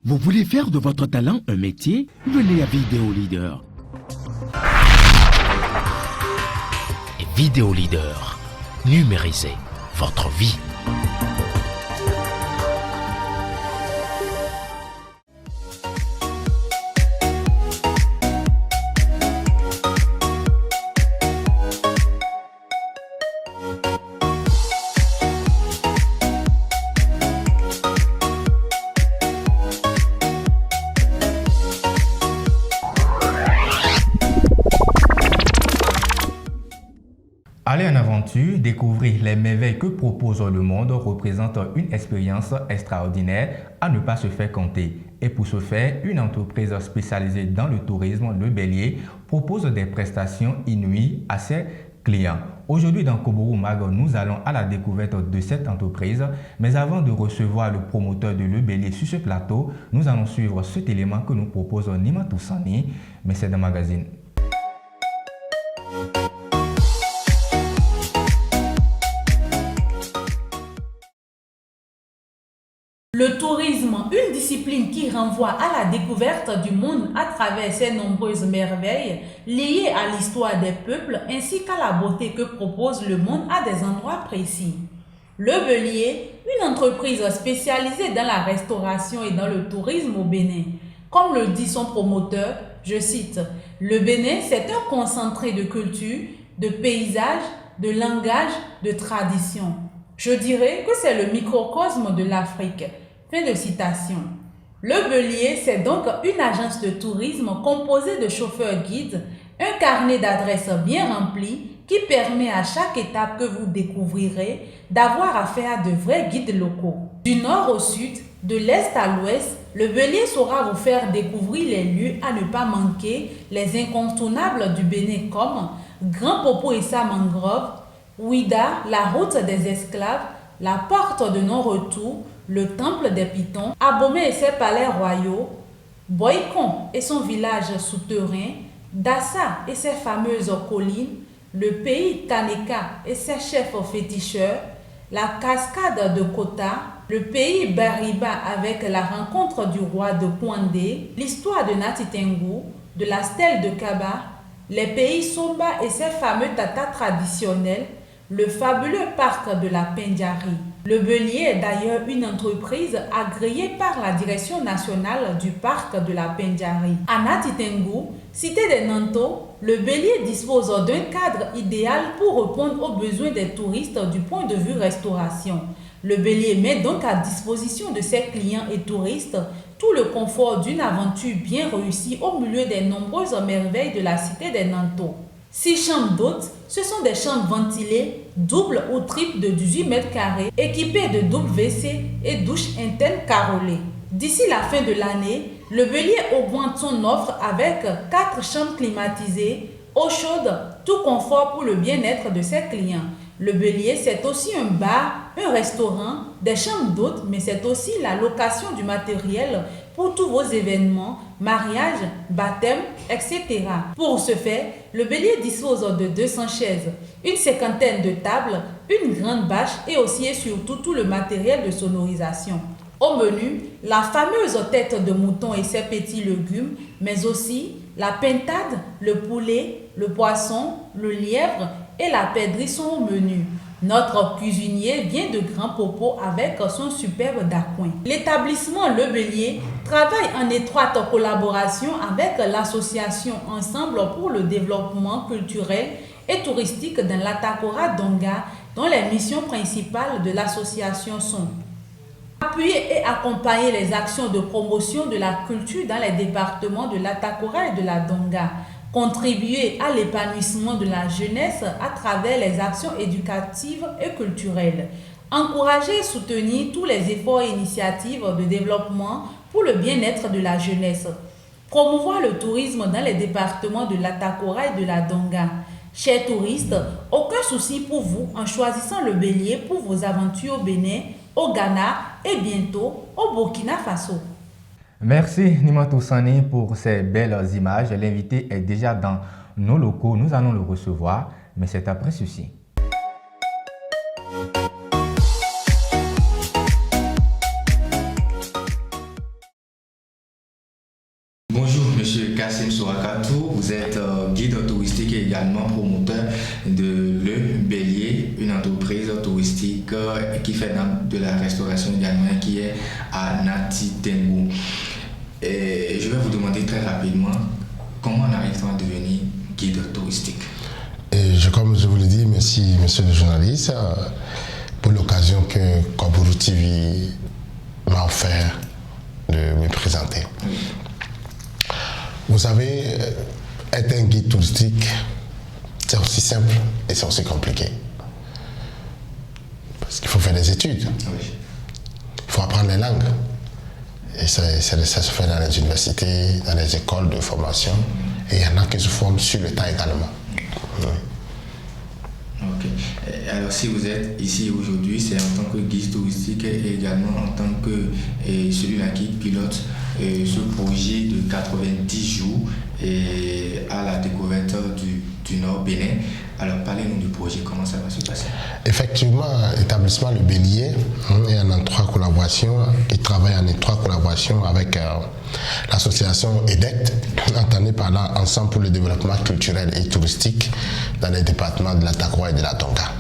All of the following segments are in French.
Vous voulez faire de votre talent un métier? Venez à Vidéo Leader. Vidéo Leader. Numérisez votre vie. Aller en aventure, découvrir les merveilles que propose le monde représente une expérience extraordinaire à ne pas se faire compter. Et pour ce faire, une entreprise spécialisée dans le tourisme, Le Bélier, propose des prestations inouïes à ses clients. Aujourd'hui dans Kobourou Mag, nous allons à la découverte de cette entreprise. Mais avant de recevoir le promoteur de Le Bélier sur ce plateau, nous allons suivre cet élément que nous propose Nima Toussani, mais c'est dans magazine. Le tourisme, une discipline qui renvoie à la découverte du monde à travers ses nombreuses merveilles liées à l'histoire des peuples ainsi qu'à la beauté que propose le monde à des endroits précis. Le Bélier, une entreprise spécialisée dans la restauration et dans le tourisme au Bénin. Comme le dit son promoteur, je cite, « Le Bénin, c'est un concentré de culture, de paysages, de langage, de tradition. Je dirais que c'est le microcosme de l'Afrique. » Fin de citation. Le Bélier, c'est donc une agence de tourisme composée de chauffeurs guides, un carnet d'adresses bien rempli qui permet à chaque étape que vous découvrirez d'avoir affaire à de vrais guides locaux. Du nord au sud, de l'est à l'ouest, le Bélier saura vous faire découvrir les lieux à ne pas manquer, les incontournables du Bénin comme Grand Popo et sa mangrove, Ouida, la route des esclaves, la porte de non-retour, le temple des Pitons, Abomey et ses palais royaux, Boycon et son village souterrain, Dassa et ses fameuses collines, le pays Kaneka et ses chefs féticheurs, la cascade de Kota, le pays Bariba avec la rencontre du roi de Kouandé, l'histoire de Nati Tengu, de la stèle de Kaba, les pays Somba et ses fameux tatas traditionnels, le fabuleux parc de la Pendiari. Le Bélier est d'ailleurs une entreprise agréée par la Direction nationale du parc de la Pendiari. À Nati Tengu, cité des Nanto, le Bélier dispose d'un cadre idéal pour répondre aux besoins des touristes du point de vue restauration. Le Bélier met donc à disposition de ses clients et touristes tout le confort d'une aventure bien réussie au milieu des nombreuses merveilles de la cité des Nanto. 6 chambres d'hôtes, ce sont des chambres ventilées, doubles ou triples de 18 mètres carrés, équipées de double WC et douches internes carrelées. D'ici la fin de l'année, le Bélier augmente son offre avec 4 chambres climatisées, eau chaude, tout confort pour le bien-être de ses clients. Le Bélier, c'est aussi un bar, un restaurant, des chambres d'hôtes, mais c'est aussi la location du matériel pour tous vos événements, mariages, baptêmes, etc. Pour ce faire, le Bélier dispose de 200 chaises, une cinquantaine de tables, une grande bâche et aussi et surtout tout le matériel de sonorisation. Au menu, la fameuse tête de mouton et ses petits légumes, mais aussi la pintade, le poulet, le poisson, le lièvre et la perdrix sont au menu. Notre cuisinier vient de Grand Popo avec son superbe dacouin. L'établissement Le Bélier travaille en étroite collaboration avec l'association Ensemble pour le développement culturel et touristique dans l'Atakora Donga, dont les missions principales de l'association sont appuyer et accompagner les actions de promotion de la culture dans les départements de l'Atakora et de la Donga, contribuer à l'épanouissement de la jeunesse à travers les actions éducatives et culturelles, encourager et soutenir tous les efforts et initiatives de développement pour le bien-être de la jeunesse, promouvoir le tourisme dans les départements de l'Atakora et de la Donga. Chers touristes, aucun souci pour vous en choisissant le Bélier pour vos aventures au Bénin, au Ghana et bientôt au Burkina Faso. Merci Nima Toussani pour ces belles images. L'invité est déjà dans nos locaux. Nous allons le recevoir, mais c'est après ceci. guide touristique et également promoteur de Le Bélier, une entreprise touristique qui fait de la restauration également, qui est à Nati Tengu. Et je vais vous demander très rapidement, comment on arrive à devenir guide touristique? Comme je vous l'ai dit, merci monsieur le journaliste pour l'occasion que Koburu TV m'a offert de me présenter. Oui. Vous savez, être un guide touristique, c'est aussi simple et c'est aussi compliqué. Parce qu'il faut faire des études. Oui. Il faut apprendre les langues. Et ça se fait dans les universités, dans les écoles de formation. Et il y en a qui se forment sur le temps également. Oui. Ok. Alors si vous êtes ici aujourd'hui, c'est en tant que guide touristique et également en tant que celui-là qui pilote ce projet de 90 jours à la découverte du Nord Bénin. Alors parlez-nous du projet, comment ça va se passer? Effectivement, l'établissement Le Bélier est en étroite collaboration, il travaille en étroite collaboration avec l'association EDECT, entendue par là, Ensemble pour le développement culturel et touristique dans les départements de la Takwa et de la Tonga.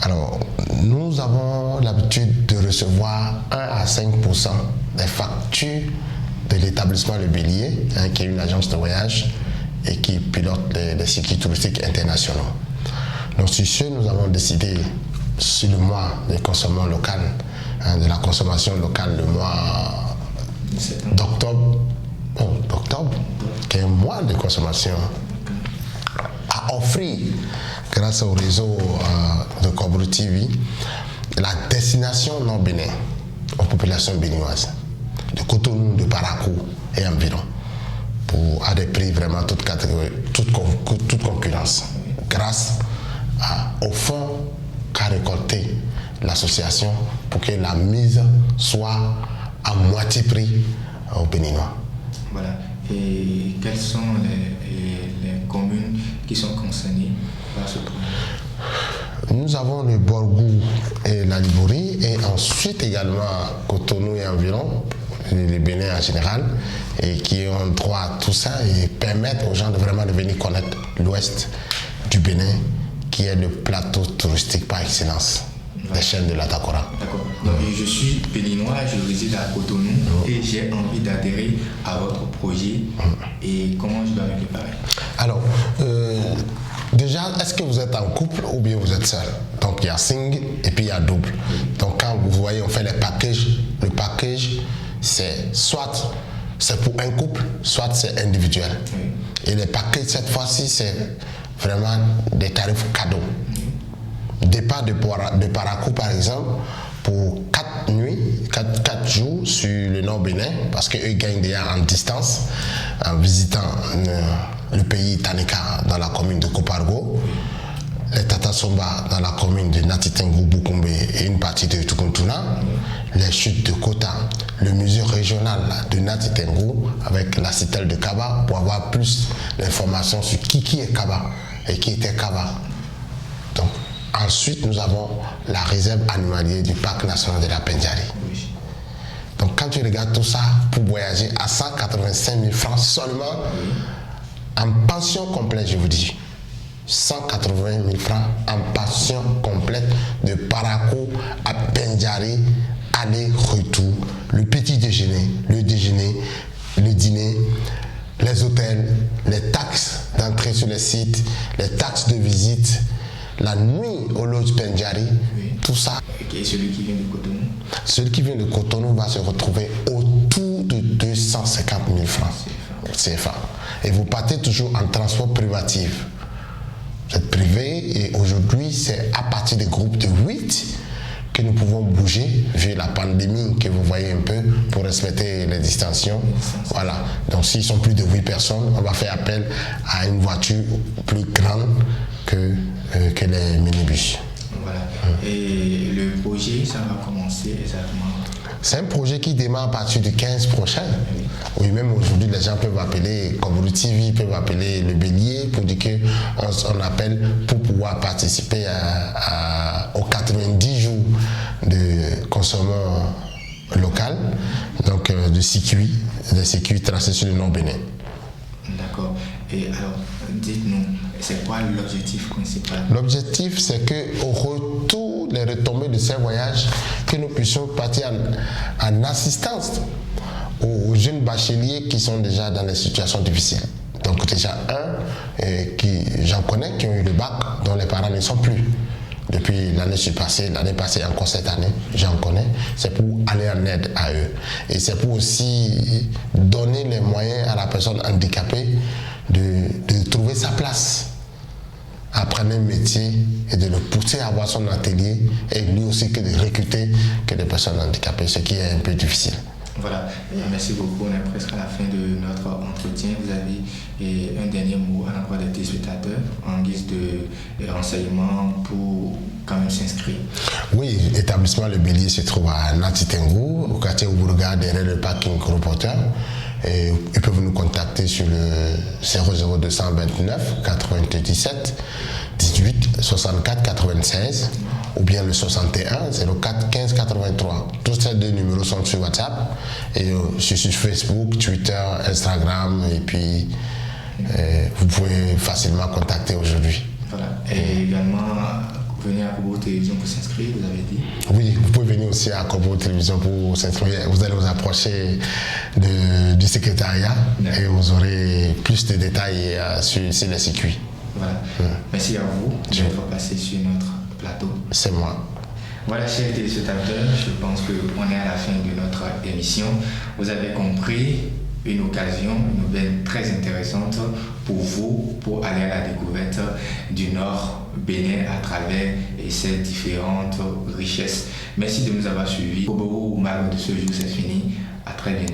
Alors, nous avons l'habitude de recevoir 1 à 5% des factures de l'établissement Le Bélier, qui est une agence de voyage et qui pilote les circuits touristiques internationaux. Donc sur ce, nous avons décidé, sur le mois de consommation locale, de la consommation locale, le mois d'octobre, qui est un mois de consommation, à offrir, grâce au réseau de Koburu TV, la destination Nord-Bénin aux populations béninoises, de Cotonou, de Parakou et environ, à des prix vraiment toute catégorie, toute concurrence, grâce au fonds qu'a récolté l'association pour que la mise soit à moitié prix aux Béninois. Voilà. Et quelles sont les communes qui sont concernées par ce projet? Nous avons le Borgou et la Libouri, et ensuite également Cotonou et environ, les Bénin en général, et qui ont droit à tout ça et permettent aux gens de vraiment de venir connaître l'ouest du Bénin, qui est le plateau touristique par excellence des chaînes de la Takora. D'accord. Donc, je suis béninois, je réside à Cotonou et j'ai envie d'adhérer à votre projet. Et comment je dois me préparer? Alors, déjà, est-ce que vous êtes en couple ou bien vous êtes seul? Donc, il y a single et puis il y a double. Donc, quand vous voyez, on fait les packages. Le package, c'est soit c'est pour un couple, soit c'est individuel. Oui. Et les packages, cette fois-ci, c'est vraiment des tarifs cadeaux. Départ de Parakou, par exemple, pour 4 nuits, 4 jours sur le Nord Bénin, parce qu'eux gagnent déjà en distance, en visitant le pays Tanika dans la commune de Kopargo, les Tatasomba dans la commune de Natitengu, Bukumbe et une partie de Tukuntuna, les chutes de Kota, le musée régional de Natitengu avec la citelle de Kaba pour avoir plus d'informations sur qui est Kaba et qui était Kaba. Donc, ensuite, nous avons la réserve animalière du parc national de la Pendjari. Donc, quand tu regardes tout ça, pour voyager à 185 000 francs seulement, en pension complète, je vous dis, 180 000 francs en pension complète de Parakou à Pendjari, aller-retour, le petit déjeuner, le déjeuner, le dîner, les hôtels, les taxes d'entrée sur les sites, les taxes de visite, la nuit au lodge Pendjari, oui. Tout ça. Et celui qui vient de Cotonou? Celui qui vient de Cotonou va se retrouver autour de 250 000 francs CFA. Et vous partez toujours en transport privatif. Vous êtes privé et aujourd'hui, c'est à partir des groupes de 8 que nous pouvons bouger, vu la pandémie que vous voyez un peu, pour respecter les distances. Voilà. Donc s'ils sont plus de 8 personnes, on va faire appel à une voiture plus grande que les minibus. Voilà. Et le projet, ça va commencer exactement? C'est un projet qui démarre à partir du 15 prochain. Oui, même aujourd'hui, les gens peuvent appeler Koburu TV, peuvent appeler Le Bélier pour dire qu'on appelle pour pouvoir participer aux 90 jours de consommation locale, donc des circuits tracés sur le Nord Bénin. D'accord. Et alors, dites-nous, c'est quoi l'objectif principal? L'objectif, c'est qu'au retour des retombées de ces voyages, que nous puissions partir en assistance aux jeunes bacheliers qui sont déjà dans des situations difficiles. Donc déjà j'en connais qui ont eu le bac, dont les parents ne sont plus. Depuis l'année passée, encore cette année, j'en connais. C'est pour aller en aide à eux. Et c'est pour aussi donner les moyens à la personne handicapée de trouver sa place, apprendre un métier et de le pousser à avoir son atelier et lui aussi que de recruter que des personnes handicapées, ce qui est un peu difficile. Voilà, merci beaucoup. On est presque à la fin de notre entretien. Vous avez un dernier mot à l'endroit des téléspectateurs en guise de renseignement pour quand même s'inscrire? Oui, l'établissement Le Bélier se trouve à Natitengo, au quartier Oubourga, derrière le parking Gros-Porteur. Et ils peuvent nous contacter sur le 00229 97 18 64 96 ou bien le 61 04 15 83. Tous ces deux numéros sont sur WhatsApp et je suis sur Facebook, Twitter, Instagram et puis vous pouvez facilement contacter aujourd'hui. Voilà. Et également, venez à Kobo Télévision pour s'inscrire, vous avez dit? Oui, vous pouvez venir aussi à Kobo Télévision pour s'inscrire. Vous allez vous approcher du secrétariat et vous aurez plus de détails sur les circuits. Voilà. Merci à vous d'être passé sur notre plateau. C'est moi. Voilà, chers téléspectateurs, je pense qu'on est à la fin de notre émission. Vous avez compris, une occasion, une aubaine très intéressante pour vous, pour aller à la découverte du Nord Bénin à travers ses différentes richesses. Merci de nous avoir suivis. Kobo Malo de ce jour, c'est fini. À très bientôt.